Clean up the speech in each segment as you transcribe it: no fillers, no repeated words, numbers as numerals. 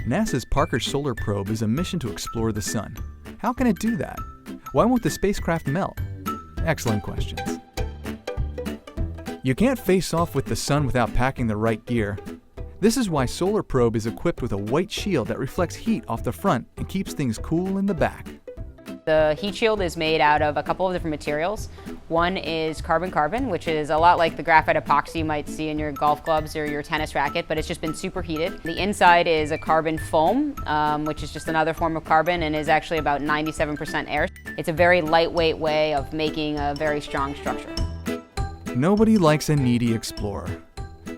NASA's Parker Solar Probe is a mission to explore the sun. How can it do that? Why won't the spacecraft melt? Excellent questions. You can't face off with the sun without packing the right gear. This is why Solar Probe is equipped with a white shield that reflects heat off the front and keeps things cool in the back. The heat shield is made out of a couple of different materials. One is carbon-carbon, which is a lot like the graphite epoxy you might see in your golf clubs or your tennis racket, but it's just been superheated. The inside is a carbon foam, which is just another form of carbon and is actually about 97% air. It's a very lightweight way of making a very strong structure. Nobody likes a needy explorer.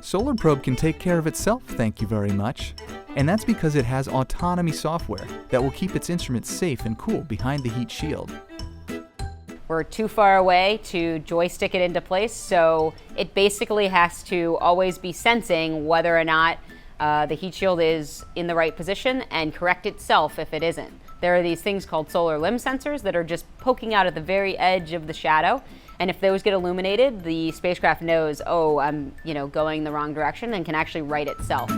Solar Probe can take care of itself, thank you very much. And that's because it has autonomy software that will keep its instruments safe and cool behind the heat shield. We're too far away to joystick it into place, so it basically has to always be sensing whether or not the heat shield is in the right position and correct itself if it isn't. There are these things called solar limb sensors that are just poking out at the very edge of the shadow, and if those get illuminated, the spacecraft knows, oh, I'm going the wrong direction, and can actually right itself.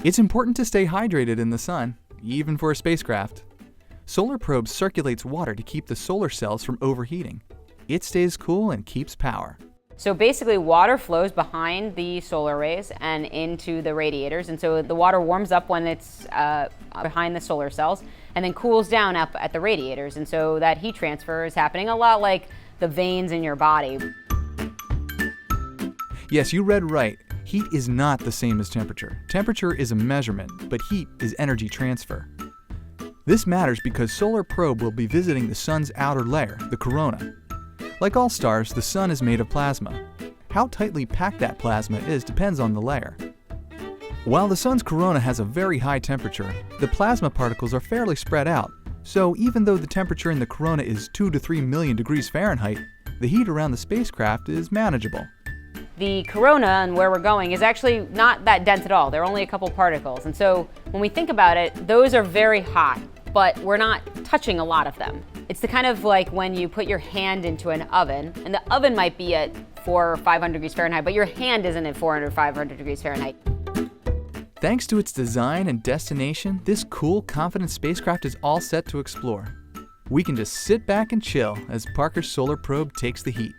It's important to stay hydrated in the sun, even for a spacecraft. Solar Probe circulates water to keep the solar cells from overheating. It stays cool and keeps power. So basically, water flows behind the solar rays and into the radiators, and so the water warms up when it's behind the solar cells and then cools down up at the radiators, and so that heat transfer is happening a lot like the veins in your body. Yes, you read right. Heat is not the same as temperature. Temperature is a measurement, but heat is energy transfer. This matters because Solar Probe will be visiting the sun's outer layer, the corona. Like all stars, the sun is made of plasma. How tightly packed that plasma is depends on the layer. While the sun's corona has a very high temperature, the plasma particles are fairly spread out. So even though the temperature in the corona is 2 to 3 million degrees Fahrenheit, the heat around the spacecraft is manageable. The corona and where we're going is actually not that dense at all. There are only a couple particles. And so when we think about it, those are very hot, but we're not touching a lot of them. It's the kind of like when you put your hand into an oven, and the oven might be at 400 or 500 degrees Fahrenheit, but your hand isn't at 400 or 500 degrees Fahrenheit. Thanks to its design and destination, this cool, confident spacecraft is all set to explore. We can just sit back and chill as Parker's Solar Probe takes the heat.